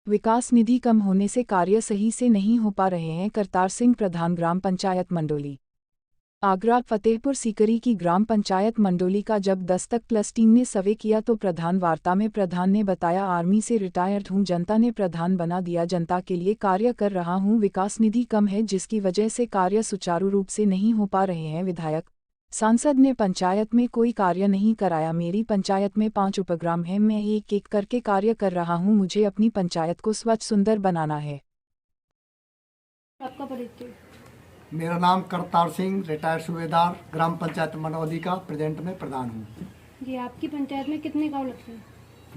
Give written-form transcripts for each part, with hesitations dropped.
विकास निधि कम होने से कार्य सही से नहीं हो पा रहे हैं। करतार सिंह, प्रधान ग्राम पंचायत मंडोली। आगरा फतेहपुर सीकरी की ग्राम पंचायत मंडोली का जब दस्तक प्लस टीम ने सर्वे किया तो प्रधान वार्ता में प्रधान ने बताया, आर्मी से रिटायर्ड हूं, जनता ने प्रधान बना दिया, जनता के लिए कार्य कर रहा हूं। विकास निधि कम है जिसकी वजह से कार्य सुचारू रूप से नहीं हो पा रहे हैं। विधायक सांसद ने पंचायत में कोई कार्य नहीं कराया। मेरी पंचायत में 5 उपग्राम हैं, मैं एक एक करके कार्य कर रहा हूं। मुझे अपनी पंचायत को स्वच्छ सुंदर बनाना है। आपका परिचय? मेरा नाम करतार सिंह, रिटायर्ड सूबेदार, ग्राम पंचायत मंडौली का प्रेजेंट में प्रधान हूँ। जी, आपकी पंचायत में कितने गांव लगते हैं?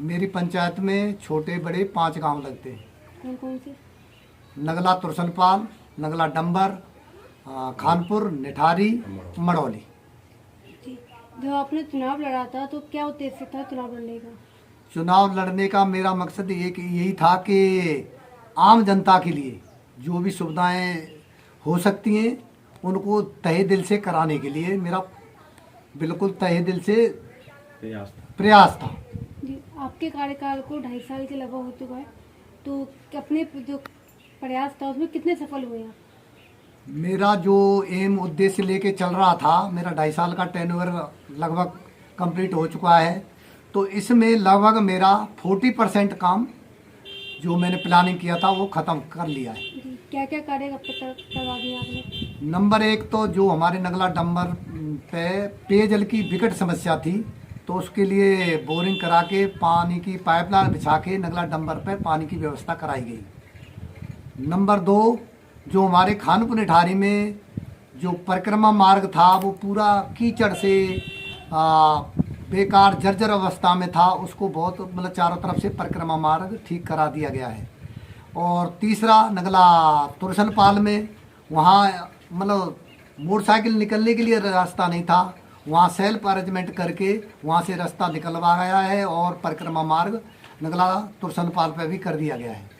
मेरी पंचायत में छोटे बड़े 5 गांव लगते हैं। कौन कौन से? नगला तुरसनपाल, नगला डंबर, खानपुर, निठारी, मंडौली। जी, जब आपने चुनाव लड़ा था तो क्या उद्देश्य था चुनाव लड़ने का? चुनाव लड़ने का मेरा मकसद एक यही था कि आम जनता के लिए जो भी सुविधाएं हो सकती हैं उनको तहे दिल से कराने के लिए मेरा बिल्कुल तहे दिल से प्रयास था। जी, आपके कार्यकाल को 2.5 साल के लगभग हो चुका है, तो अपने जो प्रयास था उसमें कितने सफल हुए आप? मेरा जो एम उद्देश्य लेके चल रहा था, मेरा 2.5 साल का टेन्योर लगभग कंप्लीट हो चुका है। तो इसमें लगभग मेरा 40% काम जो मैंने प्लानिंग किया था वो ख़त्म कर लिया है। क्या क्या कार्य अब तक करवा दिया आपने? नंबर 1 तो जो हमारे नगला डंबर पे पेयजल की विकट समस्या थी, तो उसके लिए बोरिंग करा के पानी की पाइपलाइन बिछा के नगला डंबर पे पानी की व्यवस्था कराई गई। नंबर 2, जो हमारे खानपुर निठारी में जो परिक्रमा मार्ग था वो पूरा कीचड़ से बेकार जर्जर अवस्था में था, उसको बहुत मतलब चारों तरफ से परिक्रमा मार्ग ठीक करा दिया गया है। और तीसरा, नगला तुरसनपाल में वहाँ मतलब मोटरसाइकिल निकलने के लिए रास्ता नहीं था, वहाँ सेल्फ अरेंजमेंट करके वहाँ से रास्ता निकलवा गया है और परिक्रमा मार्ग नगला तुरसनपाल पर भी कर दिया गया है।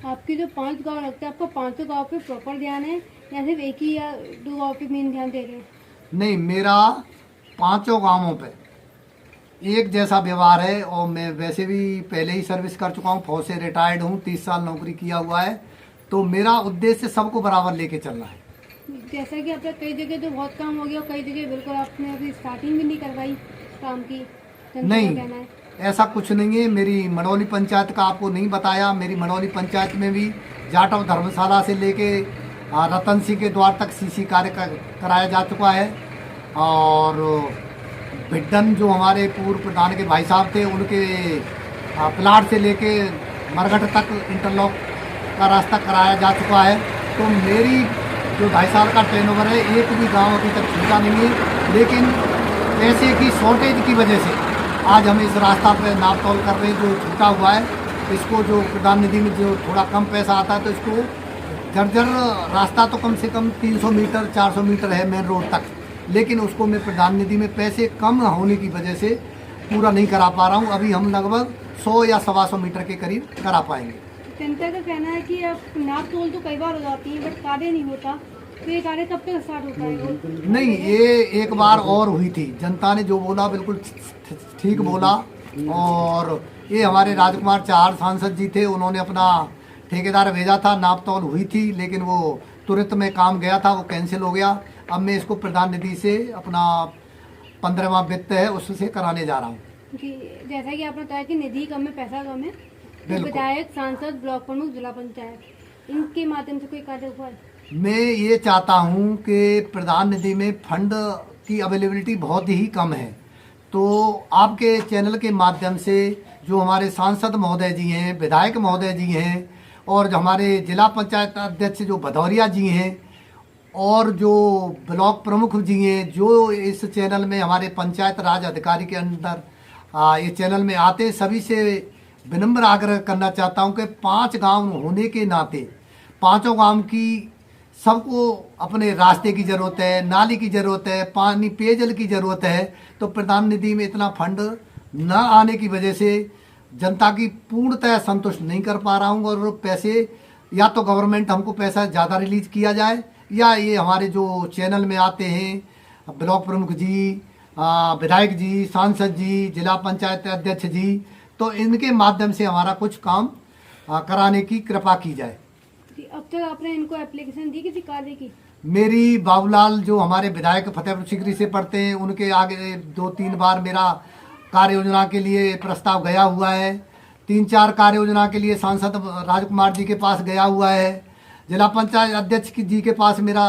आपके जो 5 गांव लगते हैं, आपको 5 गांव पे प्रॉपर ध्यान है या सिर्फ एक ही या 2 गांव पे मेन ध्यान दे रहे हैं? नहीं, मेरा 5 गांवों पे एक जैसा व्यवहार है और मैं वैसे भी पहले ही सर्विस कर चुका हूँ, फौज से रिटायर्ड हूँ, 30 साल नौकरी किया हुआ है, तो मेरा उद्देश्य सबको बराबर लेके चलना है। जैसा कि आपका कई जगह तो बहुत काम हो गया और कई जगह बिल्कुल आपने अभी स्टार्टिंग भी नहीं करवाई काम की, नहीं, कहना है ऐसा कुछ नहीं है। मेरी मंडौली पंचायत का आपको नहीं बताया, मेरी मंडौली पंचायत में भी जाटव धर्मशाला से लेके रतन सिंह के द्वार तक सीसी कार्य कराया जा चुका है। और भिड्डन जो हमारे पूर्व प्रधान के भाई साहब थे, उनके प्लाट से लेके मरघट तक इंटरलॉक का रास्ता कराया जा चुका है। तो मेरी जो 2.5 साल का टर्नओवर है, एक भी गांव अभी तक छूटा नहीं है, लेकिन पैसे की शॉर्टेज की वजह से आज हम इस रास्ता पर नाप तोल कर रहे हैं। जो छूटा हुआ है इसको, जो प्रधान निधि में जो थोड़ा कम पैसा आता है, तो इसको जर्जर रास्ता तो कम से कम 300 मीटर 400 मीटर है मेन रोड तक, लेकिन उसको मैं प्रधान निधि में पैसे कम होने की वजह से पूरा नहीं करा पा रहा हूँ। अभी हम लगभग 100 या 125 मीटर के करीब करा पाएंगे। जनता का कहना है कि अब नाप तोल तो कई बार हो जाती है बट कार्य नहीं होता, तो ये कार्य कब तक स्टार्ट होता है? नहीं, ये एक बार और हुई थी, जनता ने जो बोला बिल्कुल ठीक बोला। और ये हमारे राजकुमार चार सांसद जी थे, उन्होंने अपना ठेकेदार भेजा था, नाप तोल हुई थी, लेकिन वो तुरंत में काम गया था, वो कैंसिल हो गया। अब मैं इसको प्रधान निधि से अपना 15वां वित्त है उससे कराने जा रहा हूँ। जैसा कि आपने बताया कि निधि कम है, पैसा कम है, तो विधायक, सांसद, ब्लॉक प्रमुख, जिला पंचायत, इनके माध्यम से कोई कार्य हुआ है? मैं ये चाहता हूँ कि प्रधान निधि में फंड की अवेलेबिलिटी बहुत ही कम है, तो आपके चैनल के माध्यम से जो हमारे सांसद महोदय जी हैं, विधायक महोदय जी हैं, और जो हमारे जिला पंचायत अध्यक्ष जो भदौरिया जी हैं, और जो ब्लॉक प्रमुख जी हैं, जो इस चैनल में हमारे पंचायत राज अधिकारी के अंदर ये चैनल में आते हैं, सभी से विनम्र आग्रह करना चाहता हूं कि 5 गांव होने के नाते 5 गांव की सबको अपने रास्ते की ज़रूरत है, नाली की ज़रूरत है, पानी पेयजल की ज़रूरत है। तो प्रधान निधि में इतना फंड न आने की वजह से जनता की पूर्णतः संतुष्ट नहीं कर पा रहा हूँ। और पैसे या तो गवर्नमेंट हमको पैसा ज़्यादा रिलीज किया जाए, या ये हमारे जो चैनल में आते हैं ब्लॉक प्रमुख जी, विधायक जी, सांसद जी, जिला पंचायत अध्यक्ष जी, तो इनके माध्यम से हमारा कुछ काम कराने की कृपा की जाए। जी, अब तक आपने इनको एप्लीकेशन दी किसी कार्य की? मेरी बाबूलाल जो हमारे विधायक फतेहपुर सीकरी से पढ़ते हैं, उनके आगे 2-3 बार मेरा कार्य योजना के लिए प्रस्ताव गया हुआ है। 3-4 कार्य योजना के लिए सांसद राजकुमार जी के पास गया हुआ है। जिला पंचायत अध्यक्ष जी के पास मेरा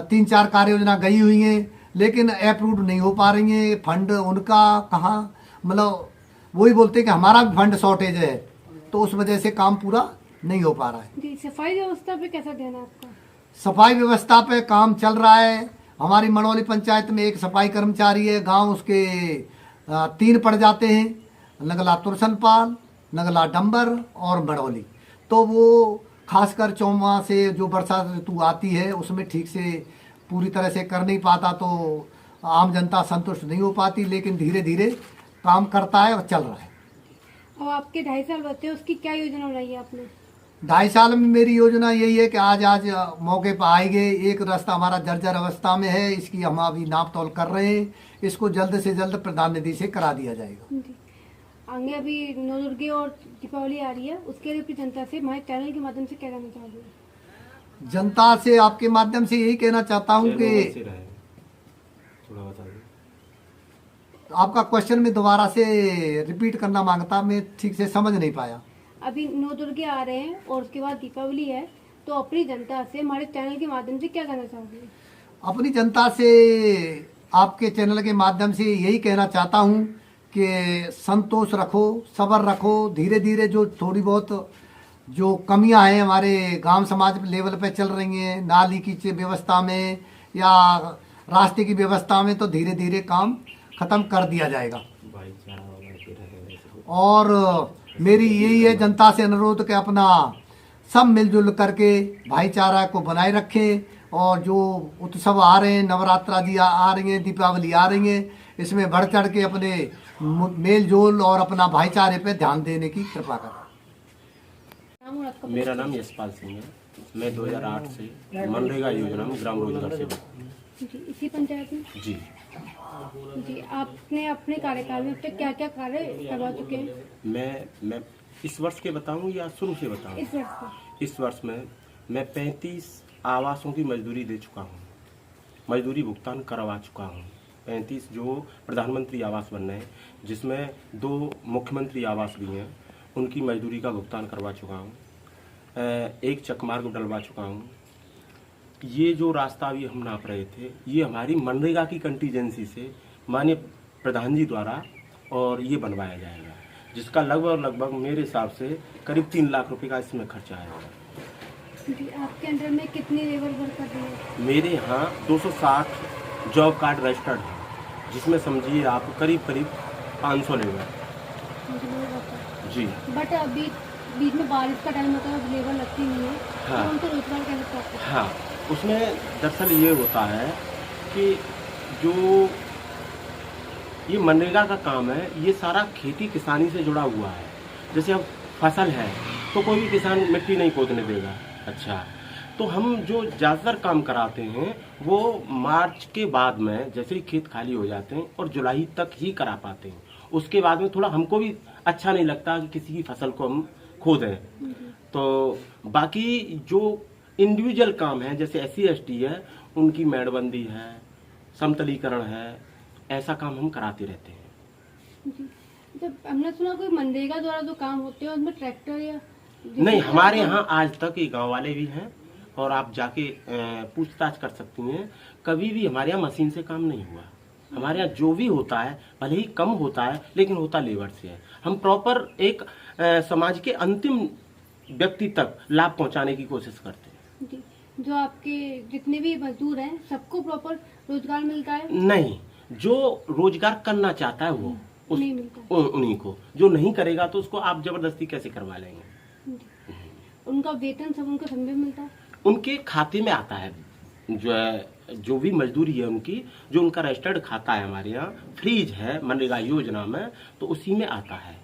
3-4 कार्य योजना गई हुई हैं, लेकिन अप्रूव नहीं हो पा रही हैं। फंड उनका कहाँ, मतलब वही बोलते हैं कि हमारा भी फंड शॉर्टेज है, तो उस वजह से काम पूरा नहीं हो पा रहा है। जी, सफाई व्यवस्था पे कैसा ध्यान है आपका? सफाई व्यवस्था पे काम चल रहा है। हमारी मड़ौली पंचायत में एक सफाई कर्मचारी है, गांव उसके 3 पड़ जाते हैं, नगला तुरसनपाल, नगला डंबर और मड़ौली। तो वो खासकर चौमा से जो बरसात ऋतु आती है उसमें ठीक से पूरी तरह से कर नहीं पाता, तो आम जनता संतुष्ट नहीं हो पाती, लेकिन धीरे धीरे काम करता है और चल रहा है। अब आपके 2.5 साल बचे हैं, उसकी क्या योजना बनाई है आपने? 2.5 साल में मेरी योजना यही है कि आज मौके पर आएंगे। एक रास्ता हमारा जर्जर अवस्था में है, इसकी हम अभी नाप तोल कर रहे हैं, इसको जल्द से जल्द प्रधान निधि से करा दिया जाएगा। जी, आगे अभी नवदुर्गे और दीपावली आ रही है, उसके लिए अपनी जनता से हमारे चैनल के माध्यम से क्या कहना चाहोगे? जनता से आपके माध्यम से यही कहना चाहता हूँ कि आपका क्वेश्चन में दोबारा से रिपीट करना मांगता, मैं ठीक से समझ नहीं पाया। अभी नवदुर्गे आ रहे हैं और उसके बाद दीपावली है, तो अपनी जनता से हमारे चैनल के माध्यम से क्या कहना चाहोगे? अपनी जनता से आपके चैनल के माध्यम से यही कहना चाहता हूँ कि संतोष रखो, सब्र रखो। धीरे धीरे जो थोड़ी बहुत जो कमियां हैं हमारे गांव समाज लेवल पे चल रही हैं, नाली की व्यवस्था में या रास्ते की व्यवस्था में, तो धीरे धीरे काम खत्म कर दिया जाएगा। और मेरी यही है जनता से अनुरोध कि अपना सब मिलजुल करके भाईचारा को बनाए रखें, और जो उत्सव आ रहे हैं, नवरात्रा आदि आ रही हैं, दीपावली आ रही हैं, इसमें बढ़ चढ़ के अपने मेल जोल और अपना भाईचारे पे ध्यान देने की कृपा करें। मेरा नाम यशपाल सिंह है। मैं 2008 से मनरेगा योजना में ग्राम रोजगार सेवक हूँ। जी, इसी पंचायत में? जी जी, आपने अपने कार्यकाल में अब तक क्या क्या कार्य करवा चुके हैं? मैं इस वर्ष के बताऊं या शुरू से बताऊं? इस वर्ष का। इस वर्ष में मैं 35 आवासों की मजदूरी दे चुका हूं, मजदूरी भुगतान करवा चुका हूं। 35 जो प्रधानमंत्री आवास बन रहे हैं, जिसमें 2 मुख्यमंत्री आवास भी हैं, उनकी मजदूरी का भुगतान करवा चुका हूँ। एक चकमार्ग डलवा चुका हूँ। ये जो रास्ता अभी हम नाप रहे थे, ये हमारी मनरेगा की कंटीजेंसी से माननीय प्रधान जी द्वारा और ये बनवाया जाएगा, जिसका लगभग मेरे हिसाब से करीब 3 लाख रुपए का इसमें खर्चा आएगा। जी, आपके अंडर में कितनी लेबर वर्क कर रही है? मेरे यहाँ 260 जॉब कार्ड रजिस्टर्ड है, जिसमें समझिए आप करीब 500 लेबर। जी, बट अभी बीच में बारिश का टाइम होता है, लेबर लगती नहीं है। हाँ। तो उनको रोजगार कैसे प्राप्त होता है? हाँ, उसमें दरअसल ये होता है कि जो ये मनरेगा का काम है, ये सारा खेती किसानी से जुड़ा हुआ है। जैसे अब फसल है तो कोई भी किसान मिट्टी नहीं खोदने देगा। अच्छा, तो हम जो ज़्यादातर काम कराते हैं वो मार्च के बाद में, जैसे ही खेत खाली हो जाते हैं, और जुलाई तक ही करा पाते हैं। उसके बाद में थोड़ा हमको भी अच्छा नहीं लगता कि किसी की फसल को हम खोदें। तो बाकी जो इंडिविजुअल काम है, जैसे SC ST है, उनकी मेड़बंदी है, समतलीकरण है, ऐसा काम हम कराते रहते हैं। जी, जब हमने सुना कोई मनरेगा द्वारा जो काम होते हैं उसमें ट्रैक्टर या नहीं, हमारे यहाँ आज तक ये गांव वाले भी हैं, और आप जाके पूछताछ कर सकती हैं। कभी भी हमारे यहाँ मशीन से काम नहीं हुआ। हमारे यहाँ जो भी होता है, भले ही कम होता है, लेकिन होता लेबर से है। हम प्रॉपर एक समाज के अंतिम व्यक्ति तक लाभ पहुंचाने की कोशिश करते हैं। जी, जो आपके जितने भी मजदूर हैं, सबको प्रॉपर रोजगार मिलता है? नहीं, जो रोजगार करना चाहता है वो नहीं मिलता है। उन्हीं को, जो नहीं करेगा तो उसको आप जबरदस्ती कैसे करवा लेंगे। उनका वेतन सब उनको समय मिलता है? उनके खाते में आता है। जो भी मजदूरी है उनकी, जो उनका रजिस्टर्ड खाता है हमारे यहाँ, फ्रीज है मनरेगा योजना में, तो उसी में आता है।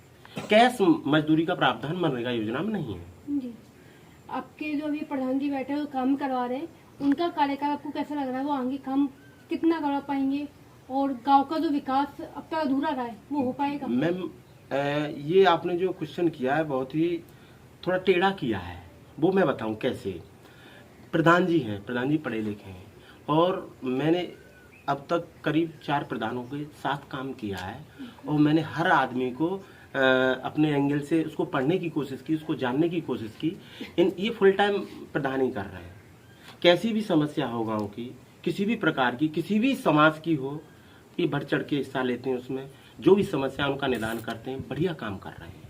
कैश मजदूरी का प्रावधान मनरेगा योजना में नहीं है। जी, आपके जो अभी प्रधान जी बैठे हैं, काम करवा रहे हैं, उनका कार्यकाल आपको कैसा लग रहा है? वो आगे काम कितना करवा पाएंगे, और गांव का जो विकास अब तक अधूरा रहा है वो हो पाएगा? मैम, ये आपने जो क्वेश्चन किया है बहुत ही थोड़ा टेढ़ा किया है। वो मैं बताऊं कैसे। प्रधान जी हैं, प्रधान जी पढ़े लिखे हैं, और मैंने अब तक करीब 4 प्रधानों के साथ काम किया है, और मैंने हर आदमी को अपने एंगल से उसको पढ़ने की कोशिश की, उसको जानने की कोशिश की। ये फुल टाइम प्रधान ही कर रहे हैं। कैसी भी समस्या हो गाँव की, किसी भी प्रकार की, किसी भी समाज की हो, ये बढ़ चढ़ के हिस्सा लेते हैं उसमें। जो भी समस्या उनका निदान करते हैं, बढ़िया काम कर रहे हैं।